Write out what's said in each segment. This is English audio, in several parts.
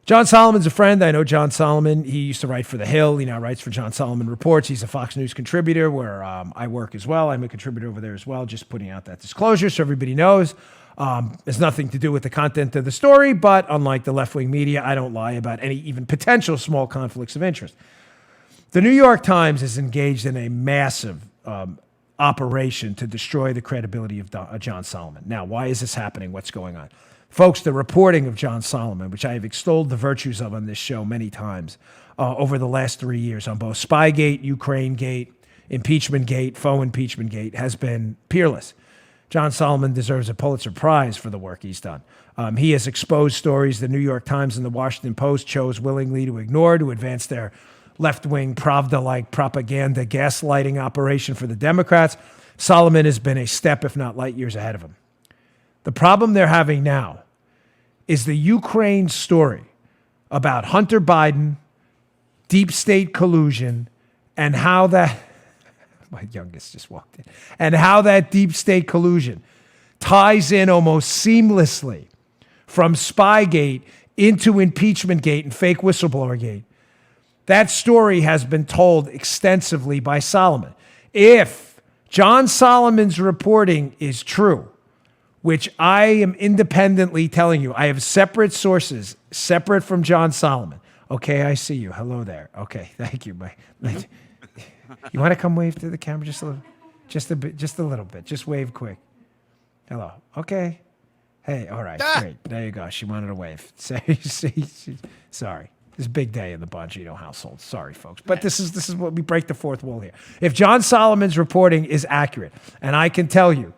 John Solomon's a friend. I know John Solomon. He used to write for The Hill. He now writes for John Solomon Reports. He's a Fox News contributor where I work as well. I'm a contributor over there as well, just putting out that disclosure so everybody knows. It's nothing to do with the content of the story, but unlike the left-wing media, I don't lie about any even potential small conflicts of interest. The New York Times is engaged in a massive operation to destroy the credibility of John Solomon. Now, why is this happening? What's going on? Folks, the reporting of John Solomon, which I have extolled the virtues of on this show many times over the last 3 years on both Spygate, Ukrainegate, Impeachmentgate, faux Impeachmentgate, has been peerless. John Solomon deserves a Pulitzer Prize for the work he's done. He has exposed stories the New York Times and the Washington Post chose willingly to ignore to advance their left-wing Pravda-like propaganda gaslighting operation for the Democrats. Solomon has been a step, if not light years ahead of him. The problem they're having now is the Ukraine story about Hunter Biden, deep state collusion, and how that, my youngest just walked in, and how that deep state collusion ties in almost seamlessly from Spygate into Impeachmentgate and fake whistleblowergate. That story has been told extensively by Solomon. If John Solomon's reporting is true, which I am independently telling you, I have separate sources, separate from John Solomon. Okay, I see you. Hello there. Okay, thank you. You want to come wave to the camera just a little, just a little bit. Just wave quick. Hello. Okay. Hey. All right. Great. There you go. She wanted to wave. Sorry. It's a big day in the Bongino household. Sorry, folks. But this is what we break the fourth wall here. If John Solomon's reporting is accurate, and I can tell you,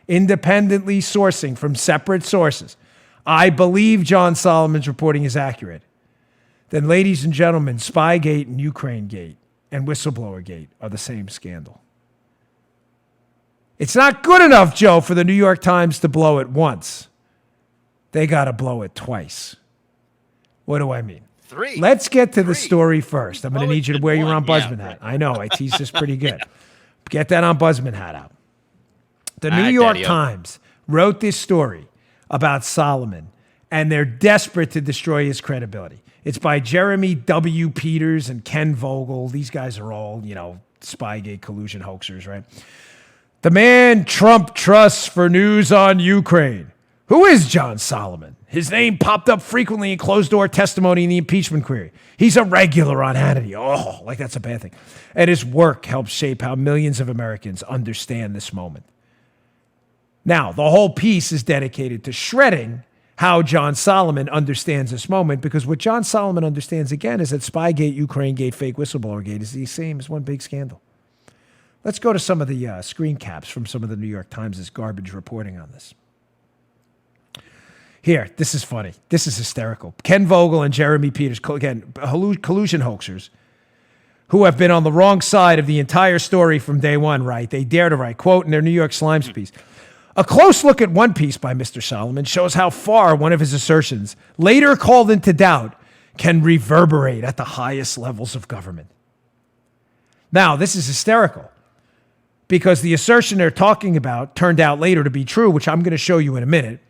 independently sourcing from separate sources, I believe John Solomon's reporting is accurate, then, ladies and gentlemen, Spygate and Ukrainegate and Whistleblowergate are the same scandal. It's not good enough, Joe, for the New York Times to blow it once. They got to blow it twice. What do I mean? 3. Let's get to the story first. I'm going to need you to wear your ombudsman hat. I know, I tease this pretty good. Get that ombudsman hat out. The New York Times wrote this story about Solomon, and they're desperate to destroy his credibility. It's by Jeremy W. Peters and Ken Vogel. These guys are all, Spygate collusion hoaxers, right? The man Trump trusts for news on Ukraine. Who is John Solomon? His name popped up frequently in closed-door testimony in the impeachment query. He's a regular on Hannity. Oh, like that's a bad thing. And his work helps shape how millions of Americans understand this moment. Now, the whole piece is dedicated to shredding how John Solomon understands this moment, because what John Solomon understands, again, is that Spygate, Ukrainegate, fake whistleblowergate is the same as one big scandal. Let's go to some of the screen caps from some of the New York Times' garbage reporting on this. Here, this is funny. This is hysterical. Ken Vogel and Jeremy Peters, again, collusion hoaxers, who have been on the wrong side of the entire story from day one, right? They dare to write, quote, in their New York Slimes piece, a close look at one piece by Mr. Solomon shows how far one of his assertions, later called into doubt, can reverberate at the highest levels of government. Now, this is hysterical because the assertion they're talking about turned out later to be true, which I'm going to show you in a minute.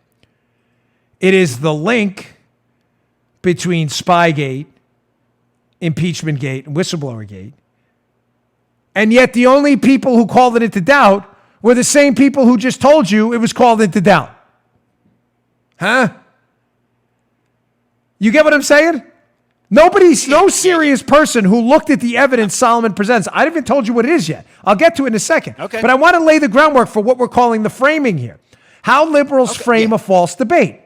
It is the link between Spygate, Impeachmentgate, and Whistleblowergate. And yet the only people who called it into doubt were the same people who just told you it was called into doubt. Huh? You get what I'm saying? No serious person who looked at the evidence Solomon presents. I haven't even told you what it is yet. I'll get to it in a second. Okay. But I want to lay the groundwork for what we're calling the framing here. How liberals frame a false debate.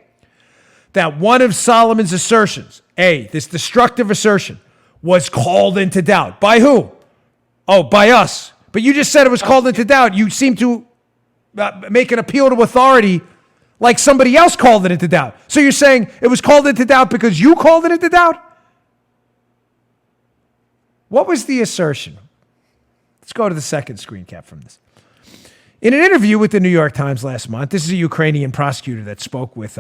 That one of Solomon's assertions, this destructive assertion, was called into doubt. By who? Oh, by us. But you just said it was called into doubt. You seem to make an appeal to authority like somebody else called it into doubt. So you're saying it was called into doubt because you called it into doubt? What was the assertion? Let's go to the second screen cap from this. In an interview with the New York Times last month, this is a Ukrainian prosecutor that spoke with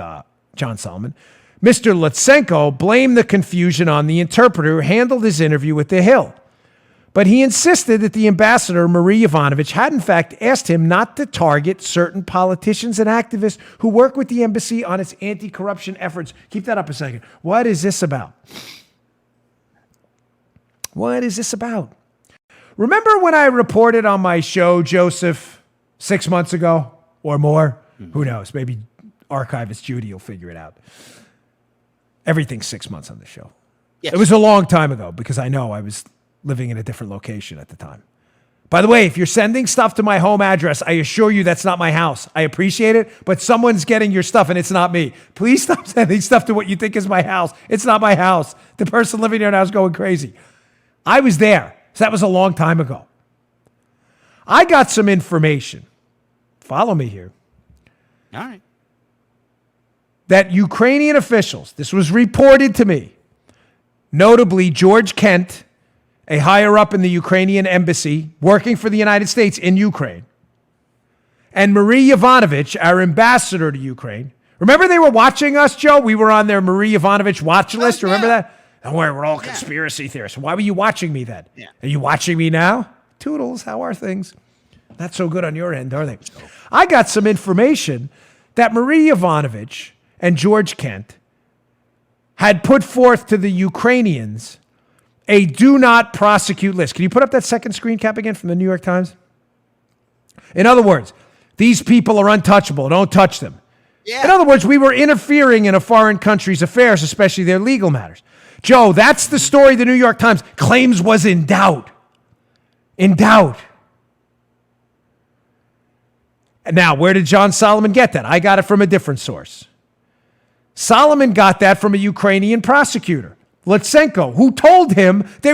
John Solomon. Mr. Lutsenko blamed the confusion on the interpreter who handled his interview with The Hill. But he insisted that the ambassador, Marie Yovanovitch, had in fact asked him not to target certain politicians and activists who work with the embassy on its anti-corruption efforts. Keep that up a second. What is this about? What is this about? Remember when I reported on my show, Joseph, 6 months ago or more? Who knows? Maybe archivist Judy will figure it out. Everything's 6 months on the show. Yes. It was a long time ago because I know I was living in a different location at the time. By the way, if you're sending stuff to my home address, I assure you that's not my house. I appreciate it, but someone's getting your stuff and it's not me. Please stop sending stuff to what you think is my house. It's not my house. The person living there now is going crazy. I was there. So that was a long time ago. I got some information. Follow me here. All right. That Ukrainian officials, this was reported to me, notably George Kent, a higher up in the Ukrainian embassy working for the United States in Ukraine, and Marie Yovanovitch, our ambassador to Ukraine. Remember they were watching us, Joe? We were on their Marie Yovanovitch watch list. Oh, yeah. Remember that? Don't worry, we're all conspiracy theorists. Why were you watching me then? Yeah. Are you watching me now? Toodles, how are things? Not so good on your end, are they? I got some information that Marie Yovanovitch and George Kent had put forth to the Ukrainians a do not prosecute list. Can you put up that second screen cap again from the New York Times? In other words, these people are untouchable. Don't touch them. Yeah. In other words, we were interfering in a foreign country's affairs, especially their legal matters. Joe, that's the story the New York Times claims was in doubt. In doubt. Now, where did John Solomon get that? I got it from a different source. Solomon got that from a Ukrainian prosecutor, Lutsenko, who told him they